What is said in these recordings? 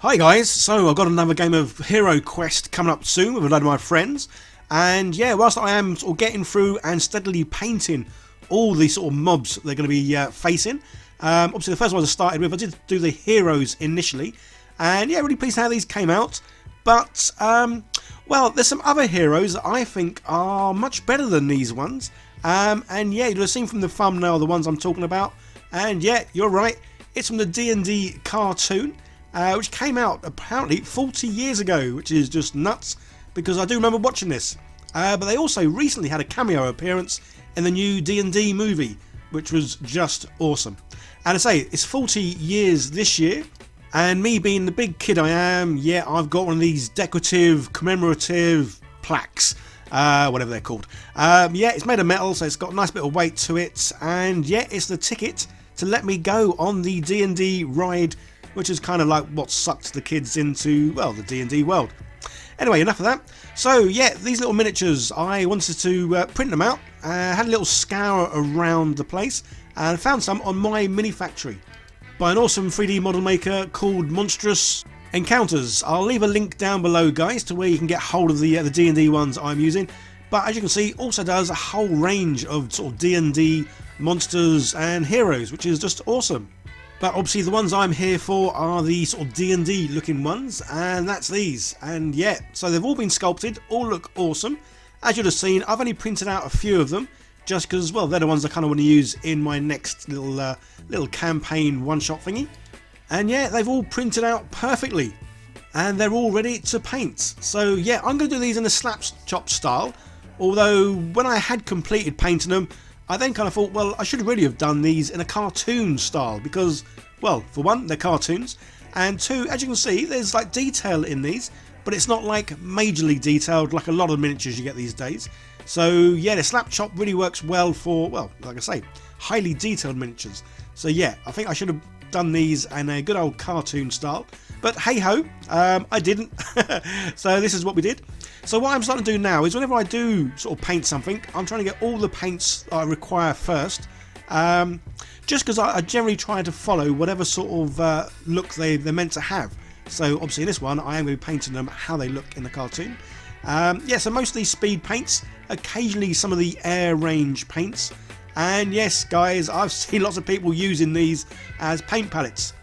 Hi guys, so I've got another game of Hero Quest coming up soon with a load of my friends, and yeah, whilst I am sort of getting through and steadily painting all the sort of mobs they're going to be facing, obviously the first ones I started with, I did do the heroes initially, and yeah, really pleased how these came out, but well, there's some other heroes that I think are much better than these ones, and yeah, you'll have seen from the thumbnail the ones I'm talking about, and yeah, you're right, it's from the D&D cartoon. Which came out apparently 40 years ago, which is just nuts because I do remember watching this. But they also recently had a cameo appearance in the new D&D movie, which was just awesome. And I say, it's 40 years this year, and me being the big kid I am, yeah, I've got one of these decorative, commemorative plaques, whatever they're called. Yeah, it's made of metal, so it's got a nice bit of weight to it, and yeah, it's the ticket to let me go on the D&D ride, which is kind of like what sucked the kids into, well, the D&D world. Anyway, enough of that. So yeah, these little miniatures, I wanted to print them out. Had a little scour around the place and found some on my mini factory by an awesome 3D model maker called Monstrous Encounters. I'll leave a link down below, guys, to where you can get hold of the D&D ones I'm using. But as you can see, also does a whole range of sort of D&D monsters and heroes, which is just awesome. But obviously the ones I'm here for are the sort of D&D looking ones, and that's these. And yeah, so they've all been sculpted, all look awesome. As you'll have seen, I've only printed out a few of them, just because, well, they're the ones I kind of want to use in my next little campaign one-shot thingy. And yeah, they've all printed out perfectly, and they're all ready to paint. So yeah, I'm going to do these in the Slapchop style, although when I had completed painting them, I then kind of thought, well, I should really have done these in a cartoon style because, well, for one, they're cartoons, and two, as you can see, there's like detail in these, but it's not like majorly detailed like a lot of miniatures you get these days. So yeah, the Slapchop really works well for, well, like I say, highly detailed miniatures. So yeah, I think I should have done these in a good old cartoon style, but hey ho, I didn't. So this is what we did. So what I'm starting to do now is whenever I do sort of paint something, I'm trying to get all the paints I require first, just because I generally try to follow whatever sort of look they're meant to have. So obviously in this one I am going to be painting them how they look in the cartoon. Yeah, so mostly speed paints, occasionally some of the air range paints, and yes guys, I've seen lots of people using these as paint palettes.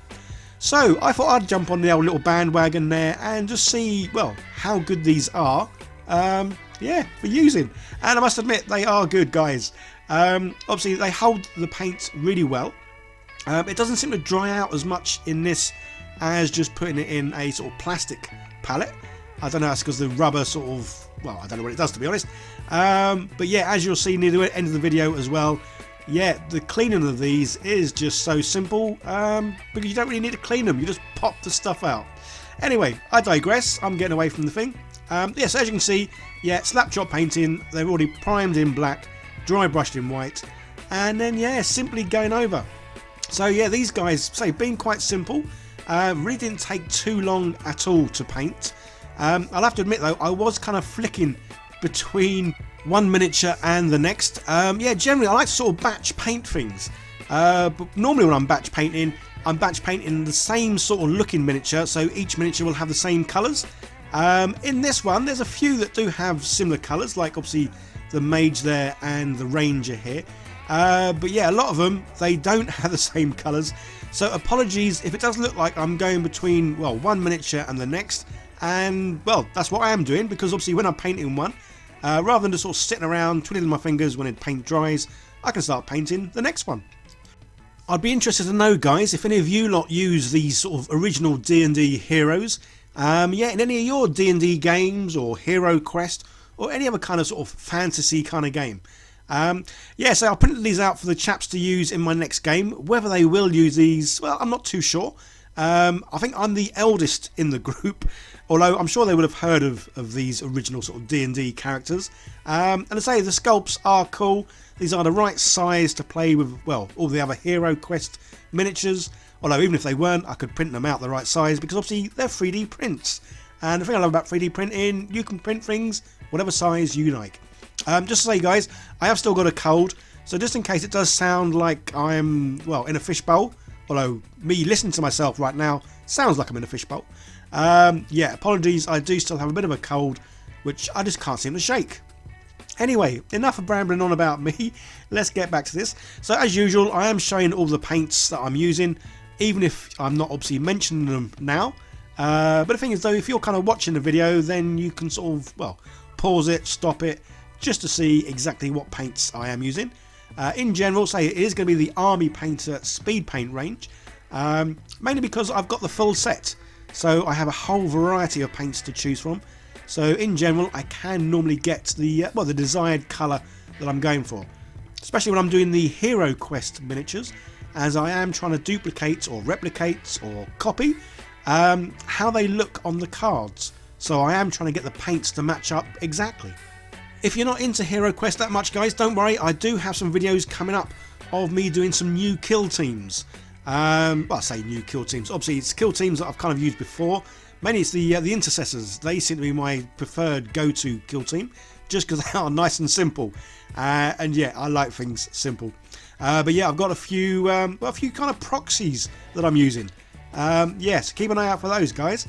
So I thought I'd jump on the old little bandwagon there and just see, well, how good these are, yeah, for using. And I must admit, they are good, guys. Obviously, they hold the paint really well. It doesn't seem to dry out as much in this as just putting it in a sort of plastic palette. I don't know, that's because the rubber sort of, well, I don't know what it does, to be honest. But yeah, as you'll see near the end of the video as well, yeah, the cleaning of these is just so simple, because you don't really need to clean them, you just pop the stuff out. Anyway, I digress, I'm getting away from the thing. Yes, as you can see, yeah, Slapchop painting, they're already primed in black, dry brushed in white, and then yeah, simply going over. So yeah, these guys, say, being quite simple, really didn't take too long at all to paint. I'll have to admit though, I was kind of flicking between one miniature and the next. Yeah, generally I like to sort of batch paint things, but normally when I'm batch painting the same sort of looking miniature, so each miniature will have the same colours. In this one there's a few that do have similar colours, like obviously the mage there and the ranger here, but yeah, a lot of them, they don't have the same colours, so apologies if it does look like I'm going between, well, one miniature and the next, and well, that's what I am doing, because obviously when I'm painting one, rather than just sort of sitting around twiddling my fingers when the paint dries, I can start painting the next one. I'd be interested to know, guys, if any of you lot use these sort of original D&D heroes, yeah, in any of your D&D games or Hero Quest or any other kind of sort of fantasy kind of game. Yeah, so I'll print these out for the chaps to use in my next game. Whether they will use these, well, I'm not too sure. I think I'm the eldest in the group, although I'm sure they would have heard of these original sort of D&D characters. And I say, the sculpts are cool. These are the right size to play with, well, all the other Hero Quest miniatures. Although even if they weren't, I could print them out the right size, because obviously they're 3D prints. And the thing I love about 3D printing, you can print things whatever size you like. Just to say, guys, I have still got a cold, so just in case it does sound like I'm, well, in a fishbowl, although me listening to myself right now sounds like I'm in a fishbowl. Yeah, apologies, I do still have a bit of a cold, which I just can't seem to shake. Anyway, enough of rambling on about me, let's get back to this. So as usual, I am showing all the paints that I'm using, even if I'm not obviously mentioning them now. But the thing is though, if you're kind of watching the video, then you can sort of, well, pause it, stop it, just to see exactly what paints I am using. In general, say it is going to be the Army Painter speed paint range, mainly because I've got the full set. So I have a whole variety of paints to choose from. So in general, I can normally get the well, the desired colour that I'm going for, especially when I'm doing the Hero Quest miniatures, as I am trying to duplicate or replicate or copy how they look on the cards. So I am trying to get the paints to match up exactly. If you're not into Hero Quest that much, guys, don't worry, I do have some videos coming up of me doing some new kill teams. Well, I say new kill teams, obviously it's kill teams that I've kind of used before. Mainly it's the intercessors. They seem to be my preferred go-to kill team, just because they are nice and simple. And yeah, I like things simple. But yeah, I've got a few well, a few kind of proxies that I'm using. Yes, keep an eye out for those, guys.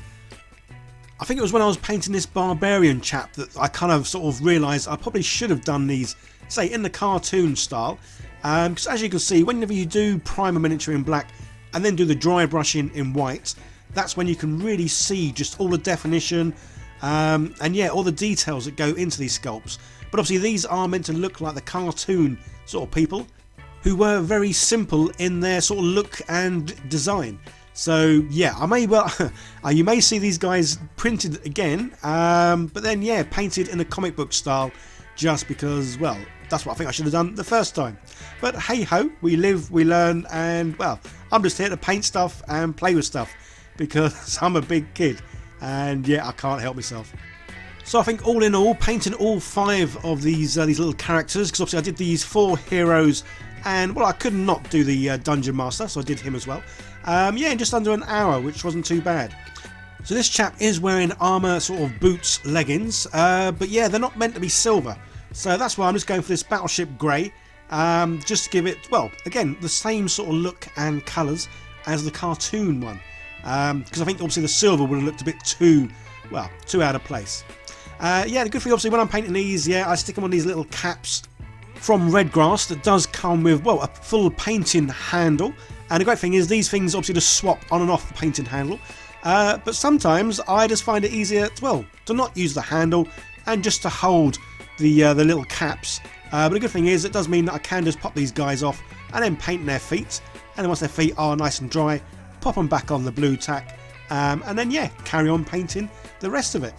I think it was when I was painting this barbarian chap that I kind of sort of realised I probably should have done these, say, in the cartoon style. Because as you can see, whenever you do prime a miniature in black and then do the dry brushing in white, that's when you can really see just all the definition and yeah, all the details that go into these sculpts. But obviously these are meant to look like the cartoon sort of people who were very simple in their sort of look and design. So yeah, I may well you may see these guys printed again, but then yeah, painted in a comic book style, just because, well, that's what I think I should have done the first time. But hey ho, we live, we learn, and well, I'm just here to paint stuff and play with stuff because I'm a big kid and yeah, I can't help myself. So I think all in all, painting all 5 of these little characters, because obviously I did these 4 heroes, and well, I could not do the Dungeon Master, so I did him as well. Yeah, in just under an hour, which wasn't too bad. So this chap is wearing armour, sort of boots, leggings, but yeah, they're not meant to be silver. So that's why I'm just going for this Battleship Grey, just to give it, well, again, the same sort of look and colours as the cartoon one. Because I think obviously the silver would have looked a bit too, well, too out of place. Yeah, the good thing obviously when I'm painting these, yeah, I stick them on these little caps from Redgrass that does come with, well, a full painting handle. And the great thing is these things obviously just swap on and off the painting handle. But sometimes I just find it easier, well, to not use the handle and just to hold the little caps. But the good thing is it does mean that I can just pop these guys off and then paint their feet. And then once their feet are nice and dry, pop them back on the blue tack. And then yeah, carry on painting the rest of it.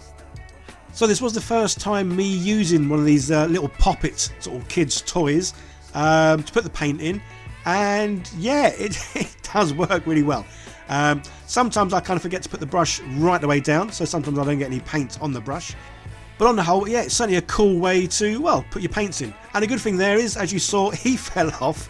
So this was the first time me using one of these little poppet sort of kids toys to put the paint in, and yeah, it does work really well. Sometimes I kind of forget to put the brush right the way down, so sometimes I don't get any paint on the brush. But on the whole, yeah, it's certainly a cool way to, well, put your paints in. And the good thing there is, as you saw, he fell off.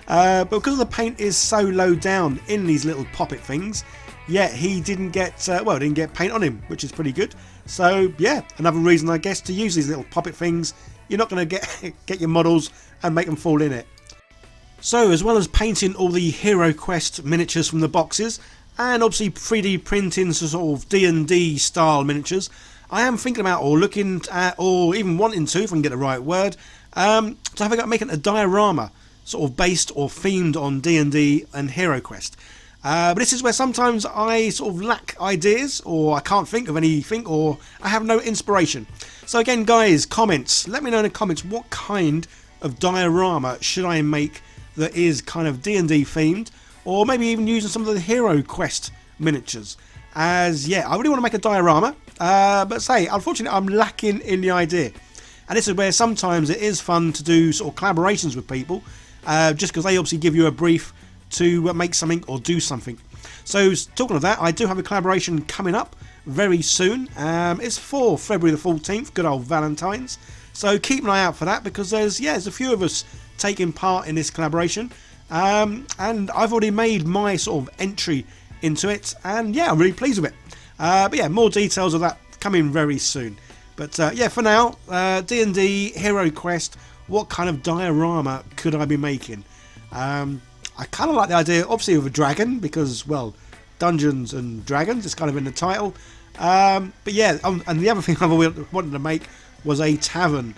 But because the paint is so low down in these little poppet things, yeah, he didn't get, well, didn't get paint on him, which is pretty good. So yeah, another reason I guess to use these little poppet things. You're not going to get your models and make them fall in it. So as well as painting all the Hero Quest miniatures from the boxes, and obviously 3D printing sort of D&D style miniatures, I am thinking about, or looking at, or even wanting to, if I can get the right word, to have a making a diorama sort of based or themed on D&D and Hero Quest. But this is where sometimes I sort of lack ideas, or I can't think of anything, or I have no inspiration. So again, guys, comments. Let me know in the comments what kind of diorama should I make that is kind of D&D themed, or maybe even using some of the Hero Quest miniatures. As yeah, I really want to make a diorama, but say, unfortunately, I'm lacking in the idea. And this is where sometimes it is fun to do sort of collaborations with people, just because they obviously give you a brief to make something or do something. So talking of that, I do have a collaboration coming up very soon. It's for February the 14th, good old Valentine's. So keep an eye out for that, because there's a few of us taking part in this collaboration, and I've already made my sort of entry into it, and yeah, I'm really pleased with it. But yeah, more details of that coming very soon. But yeah, for now, D&D Hero Quest, what kind of diorama could I be making? I kind of like the idea, obviously, of a dragon, because, well, Dungeons and Dragons, it's kind of in the title. But yeah, and the other thing I wanted to make was a tavern.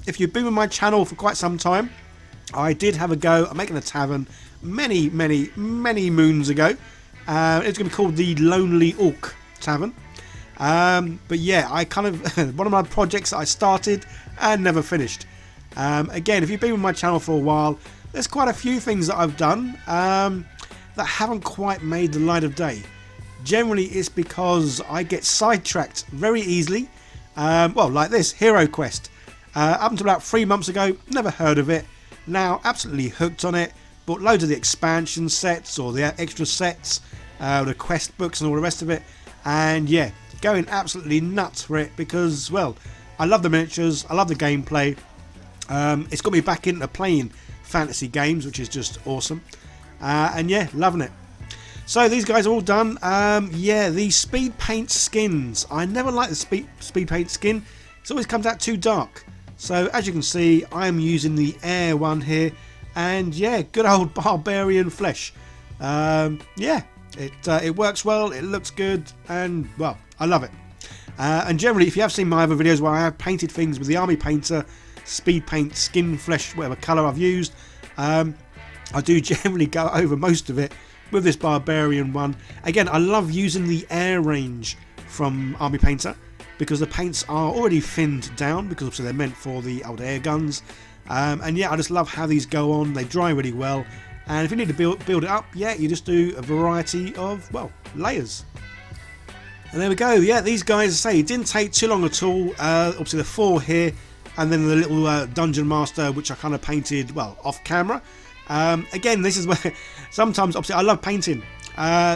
If you've been with my channel for quite some time, I did have a go at making a tavern many moons ago. It's going to be called the Lonely Orc Tavern. But yeah, I kind of one of my projects that I started and never finished. Again, if you've been with my channel for a while, there's quite a few things that I've done that haven't quite made the light of day. Generally, it's because I get sidetracked very easily. Well, like this, Hero Quest. Up until about 3 months ago, never heard of it. Now, absolutely hooked on it. Bought loads of the expansion sets or the extra sets, the quest books and all the rest of it. And yeah, going absolutely nuts for it because, well, I love the miniatures, I love the gameplay. It's got me back into playing fantasy games, which is just awesome. And yeah, loving it. So these guys are all done. Yeah, the speed paint skins. I never liked the speed paint skin. It always comes out too dark. So as you can see, I am using the air one here. And yeah, good old barbarian flesh. Yeah, it works well, it looks good, and well, I love it. And generally, if you have seen my other videos where I have painted things with the Army Painter, speed paint, skin, flesh, whatever colour I've used, I do generally go over most of it with this barbarian one. Again, I love using the air range from Army Painter because the paints are already thinned down because obviously they're meant for the old air guns. And yeah, I just love how these go on. They dry really well. And if you need to build it up, yeah, you just do a variety of, well, layers. And there we go. Yeah, these guys, say, it didn't take too long at all. Obviously the 4 here, and then the little Dungeon Master, which I kind of painted, well, off camera. Again, this is where sometimes, obviously, I love painting.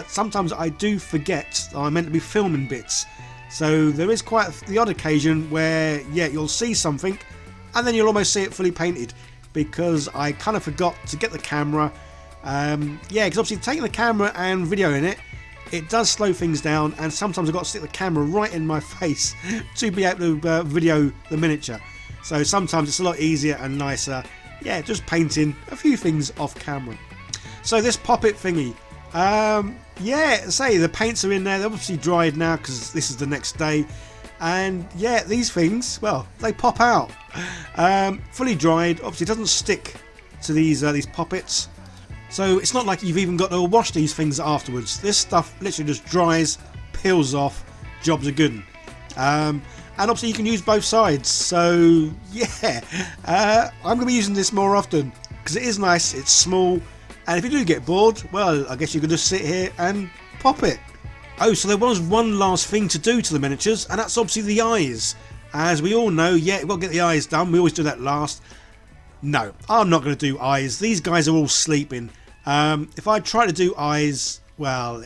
Sometimes I do forget that I'm meant to be filming bits. So there is quite the odd occasion where, yeah, you'll see something, and then you'll almost see it fully painted because I kind of forgot to get the camera. Yeah, because obviously taking the camera and videoing it, it does slow things down, and sometimes I've got to stick the camera right in my face to be able to video the miniature. So sometimes it's a lot easier and nicer, yeah, just painting a few things off camera. So this poppet thingy, yeah, say the paints are in there, they're obviously dried now because this is the next day. And yeah, these things, well, they pop out. Fully dried, obviously it doesn't stick to these poppets. So it's not like you've even got to wash these things afterwards. This stuff literally just dries, peels off, jobs are good. And obviously you can use both sides. So yeah, I'm going to be using this more often because it is nice, it's small. And if you do get bored, well, I guess you could just sit here and pop it. Oh, so there was one last thing to do to the miniatures, and that's obviously the eyes. As we all know, yeah, we've got to get the eyes done. We always do that last. No, I'm not going to do eyes. These guys are all sleeping. If I try to do eyes, well,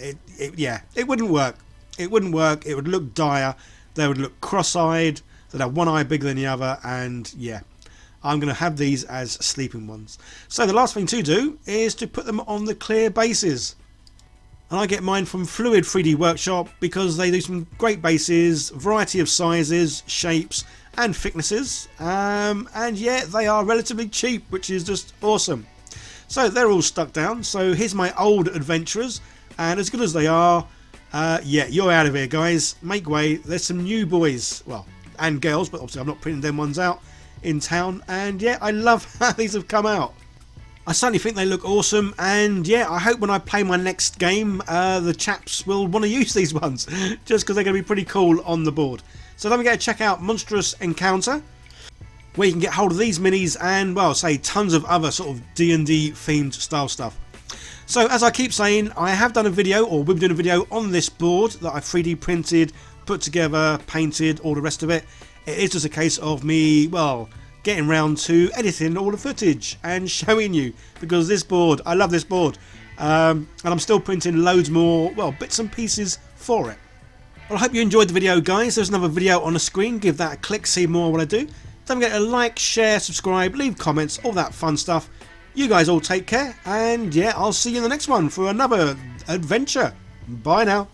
yeah, it wouldn't work. It wouldn't work. It would look dire. They would look cross-eyed. They'd have one eye bigger than the other, and yeah, I'm going to have these as sleeping ones. So the last thing to do is to put them on the clear bases. And I get mine from Fluid 3D Workshop because they do some great bases, variety of sizes, shapes and thicknesses. And yeah, they are relatively cheap, which is just awesome. So they're all stuck down. So here's my old adventurers. And as good as they are, yeah, you're out of here, guys. Make way. There's some new boys, well, and girls, but obviously I'm not printing them ones out in town. And yeah, I love how these have come out. I certainly think they look awesome, and yeah, I hope when I play my next game, the chaps will want to use these ones, just because they're going to be pretty cool on the board. So don't forget to check out Monstrous Encounter, where you can get hold of these minis and, well, say tons of other sort of D&D themed style stuff. So as I keep saying, I have done a video, or we'll be doing a video on this board that I 3D printed, put together, painted, all the rest of it. It is just a case of me, well, getting round to editing all the footage and showing you, because this board, I love this board, and I'm still printing loads more, well, bits and pieces for it. Well, I hope you enjoyed the video, guys. There's another video on the screen. Give that a click, see more of what I do. Don't forget to like, share, subscribe, leave comments, all that fun stuff. You guys all take care, and yeah, I'll see you in the next one for another adventure. Bye now.